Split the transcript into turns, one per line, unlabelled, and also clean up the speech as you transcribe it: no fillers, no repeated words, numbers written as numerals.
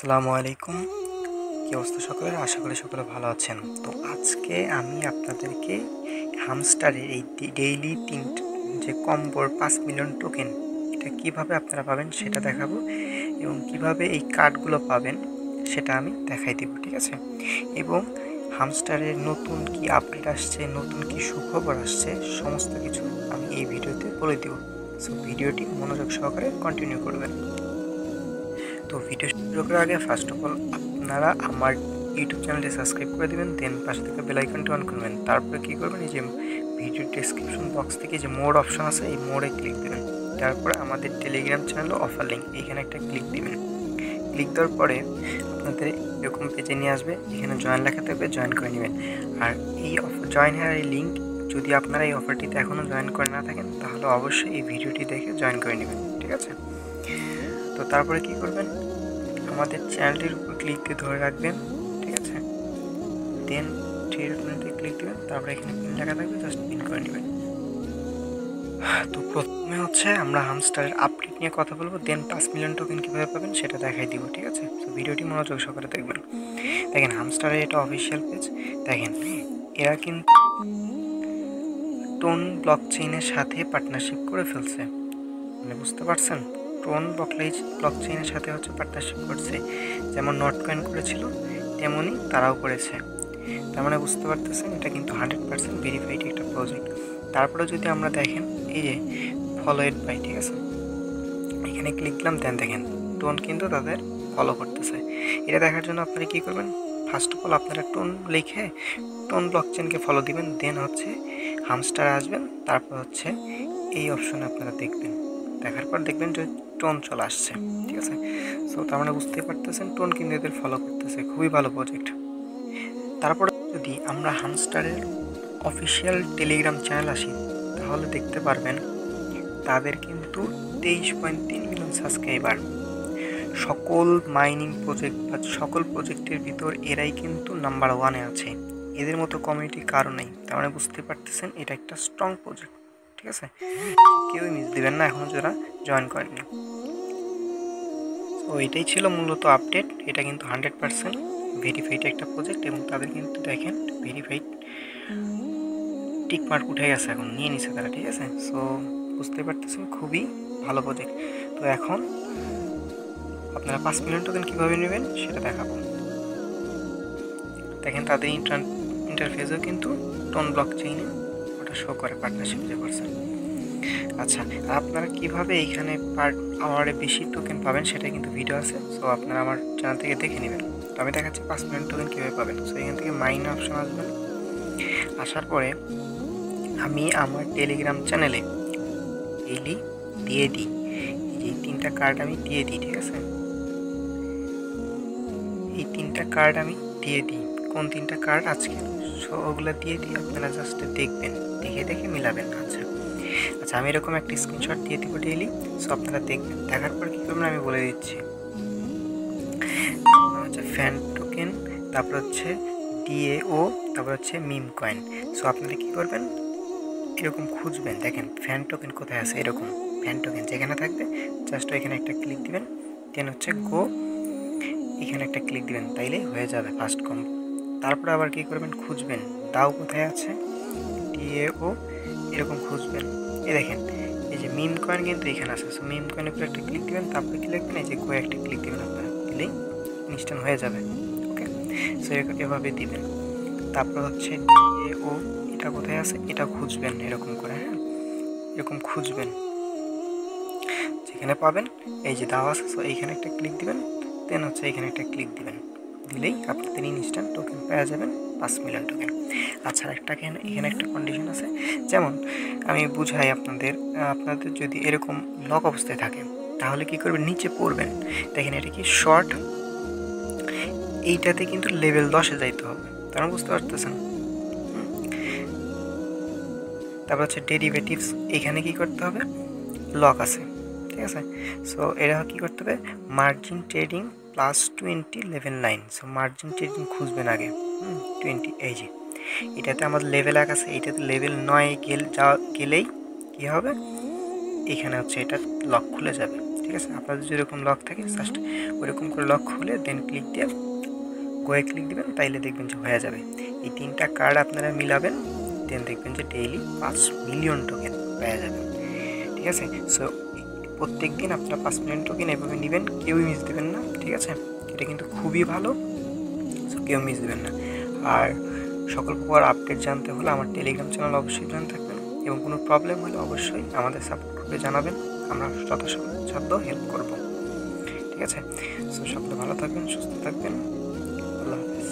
আসসালামু আলাইকুম। কি অবস্থা সকলের? আশা করি সকলে ভালো আছেন। তো আজকে আমি আপনাদেরকে হামস্টারের এই ডেইলি যে কম্বোর 5 মিলিয়ন টোকেন এটা কিভাবে আপনারা পাবেন সেটা দেখাবো, এবং কিভাবে এই কার্ডগুলো পাবেন সেটা আমি দেখাই দেব, ঠিক আছে? এবং হামস্টারের নতুন কি আপডেট আসছে, নতুন কি সুখবর আসছে, সমস্ত কিছু আমি এই ভিডিওতে বলে দেব। সো ভিডিওটি মনোযোগ সহকারে কন্টিনিউ করবেন। তো ভিডিও শুরু করার আগে ফার্স্ট অফ অল আপনারা আমার ইউটিউব চ্যানেলটি সাবস্ক্রাইব করে দেবেন, দেন পাশে থেকে বেল আইকনটি অন করবেন। তারপরে কী করবেন, এই যে ভিডিও ডেসক্রিপশন বক্স থেকে যে মোড অপশন আছে এই মোডে ক্লিক দেবেন। তারপরে আমাদের টেলিগ্রাম চ্যানেল অফার লিঙ্ক এইখানে একটা ক্লিক দেবেন। ক্লিক দেওয়ার পরে আপনাদের এরকম পেজে নিয়ে আসবে, এখানে জয়েন লেখা থাকবে, জয়েন করে নেবেন। আর এই জয়েন হওয়ার এই লিঙ্ক যদি আপনারা এই অফারটিতে এখনও জয়েন করে না থাকেন তাহলে অবশ্যই এই ভিডিওটি দেখে জয়েন করে নেবেন, ঠিক আছে? তো তারপরে কি করবেন, আমাদের চ্যানেলটির উপর ক্লিক দিয়ে ধরে রাখবেন, ঠিক আছে? দেন 3 ডটে ক্লিক দেবেন, তারপরে এখানে পিন লেখা থাকবে, জাস্ট পিন করে নেবেন। তো প্রথমে হচ্ছে আমরা হামস্টারের আপডেট নিয়ে কথা বলবো, দেন 5 মিলিয়ন টোকেন কীভাবে পাবেন সেটা দেখাই দিব, ঠিক আছে? তো ভিডিওটি মনোযোগ সহকারে দেখবেন। দেখেন হামস্টারের এটা অফিসিয়াল পেজ। দেখেন এরা কিন্তু টোন ব্লকচেইনের সাথে পার্টনারশিপ করে ফেলছে, মানে বুঝতে পারছেন? টোন ব্লকচেইনের সাথে হচ্ছে পার্টনারশিপ করছে, যেমন নটকয়েন করেছিল তেমনই তারাও করেছে। তার মানে বুঝতে পারতেছেন এটা কিন্তু 100% ভেরিফাইড একটা প্রজেক্ট। তারপরে যদি আমরা দেখেন এই যে ফলো ইট বাই, ঠিক আছে, এখানে ক্লিক দিলাম, দেন দেখেন টোন কিন্তু তাদের ফলো করতেছে। এটা দেখার জন্য আপনারা কী করবেন, ফার্স্ট অফ অল আপনারা টোন লিখে টোন ব্লকচেইনকে ফলো দিবেন, দেন হচ্ছে হামস্টার আসবেন, তারপর হচ্ছে এই অপশনে আপনারা দেখবেন। দেখার পর দেখবেন যে টোন চলে আসছে, ঠিক আছে? সো তার মানে বুঝতেই পারতেছেন টোন কিন্তু এদের ফলো করতেছে, খুবই ভালো প্রজেক্ট। তারপরে যদি আমরা হামস্টারের অফিসিয়াল টেলিগ্রাম চ্যানেল আসি তাহলে দেখতে পারবেন তাদের কিন্তু 23.3 মিলিয়ন সাবস্ক্রাইবার। সকল মাইনিং প্রজেক্ট বা সকল প্রজেক্টের ভিতর এরাই কিন্তু নাম্বার 1-এ আছে। এদের মতো কমিউনিটি কারো নেই। তার মানে বুঝতে পারতেছেন এটা একটা স্ট্রং প্রজেক্ট, ঠিক আছে? কেউই মিস দেবেন না এখনও যারা জয়েন করেননি। তো এটাই ছিল মূলত আপডেট। এটা কিন্তু 100% ভেরিফাইড একটা প্রজেক্ট, এবং তাদের কিন্তু দেখেন ভেরিফাইড টিকমার্ক উঠে গেছে, এখন নিয়ে নিছে তারা, ঠিক আছে? সো বুঝতে পারতেছেন খুবই ভালো প্রজেক্ট। তো এখন আপনারা 5 মিলিয়ন টোকেন কীভাবে নেবেন সেটা দেখাবো। দেখেন তাদের ইন্টারফেসেও কিন্তু টোন ব্লকচেইনে ওটা শো করে পার্টনারশিপ যে করছেন। আচ্ছা, আপনারা কীভাবে এইখানে পার আওয়ারে বেশি টোকেন পাবেন সেটা কিন্তু ভিডিও আছে, সো আপনারা আমার চ্যানেল থেকে দেখে নেবেন। তো আমি দেখাচ্ছি 5 মিলিয়ন টোকেন কীভাবে পাবেন। সো এখান থেকে মাইন অপশন আসবেন, আসার পরে আমি আমার টেলিগ্রাম চ্যানেলে ডেইলি দিয়ে দিই, এই 3টা কার্ড আমি দিয়ে দিই, ঠিক আছে? এই 3টা কার্ড আমি দিয়ে দিই। কোন 3টা কার্ড আজকে, সো ওগুলো দিয়ে দিই, আপনারা জাস্ট দেখবেন, দেখে মিলাবেন। আচ্ছা আমি এরকম একটা স্ক্রিনশট দিয়ে দিব ডেইলি, সো আপনারা দেখবেন। দেখার পর কী করবেন আমি বলে দিচ্ছি। হচ্ছে ফ্যান টোকেন, তারপর হচ্ছে ডিএও, তারপর হচ্ছে মিম কয়েন। সো আপনারা কী করবেন, এরকম খুঁজবেন। দেখেন ফ্যান টোকেন কোথায় আছে, এরকম ফ্যান টোকেন যেখানে থাকবে জাস্ট এখানে একটা ক্লিক দিবেন, দেন হচ্ছে গো, এখানে একটা ক্লিক দিবেন, তাইলেই হয়ে যাবে ফার্স্ট কম্বো। তারপরে আবার কী করবেন, খুঁজবেন দাও কোথায় আছে, ডিএও, এরকম খুঁজবেন। এই দেখেন এই যে মিম কয়েন কিন্তু এখানে আছে, সো মিম কয়েনের উপরে একটা ক্লিক দিবেন, তারপরে কি লিখবেন, এই যে গো একটা ক্লিক দিবেন, আপনারা দিলেই ইনস্ট্যান্ট হয়ে যাবে। ওকে, সো এভাবে দিবেন। তারপর হচ্ছে ডিএও, এটা কোথায় আছে এটা খুঁজবেন এরকম করে, হ্যাঁ এরকম খুঁজবেন, যেখানে পাবেন এই যে দাও আছে, সো এইখানে একটা ক্লিক দিবেন, দেন হচ্ছে এখানে একটা ক্লিক দিবেন, দিলেই আপনাদের ইনস্ট্যান্ট টোকেন পেয়ে যাবেন 5 মিলিয়ন টোকেন। আচ্ছা এখানে একটা কন্ডিশন আছে, যেমন আমি বুঝাই আপনাদের যদি এরকম লক অবস্থায় থাকে তাহলে কি করবেন, নিচে পড়বেন। দেখেন এটা কি শর্ট, এইটাতে কিন্তু লেভেল 10-এ যাইতে হবে, তারা বুঝতে পারতেছেন? তারপর হচ্ছে ডেরিভেটিভস, এখানে কি করতে হবে, লক আছে, ঠিক আছে? সো এরা কী করতে হবে, margin trading +20 level 9। So margin trading খুঁজবেন আগে, 20, এই যে এটাতে আমাদের লেভেল 1 আছে, এইটাতে লেভেল 9 গেলেই কী হবে, এখানে হচ্ছে এটা লক খুলে যাবে। ঠিক আছে, আপনাদের যেরকম লক থাকে জাস্ট ওইরকম করে লক খুলে দেন ক্লিক দিয়ে গোয়ে ক্লিক দিবেন, তাইলে দেখবেন যে হয়ে যাবে। এই 3টা কার্ড আপনারা মিলাবেন, দেন দেখবেন যে ডেইলি 5 মিলিয়ন টোকেন পেয়ে যাবেন। ঠিক আছে, সো প্রত্যেক দিন আপনারা 5 মিলিয়ন টোকেন এভাবে নেবেন, কেউই মিস দেবেন না। ঠিক আছে, এটা কিন্তু খুবই ভালো, সো কেউ মিস দেবেন না। আর সকল প্রকার আপডেট জানতে হলে আমার টেলিগ্রাম চ্যানেল অবশ্যই জয়েন থাকবেন, এবং কোনো প্রবলেম হলে অবশ্যই আমাদের সাপোর্ট গ্রুপে জানাবেন, আমরা যথাসাধ্য হেল্প করব। ঠিক আছে, সো সকলে ভালো থাকবেন, সুস্থ থাকবেন, আল্লাহ হাফেজ।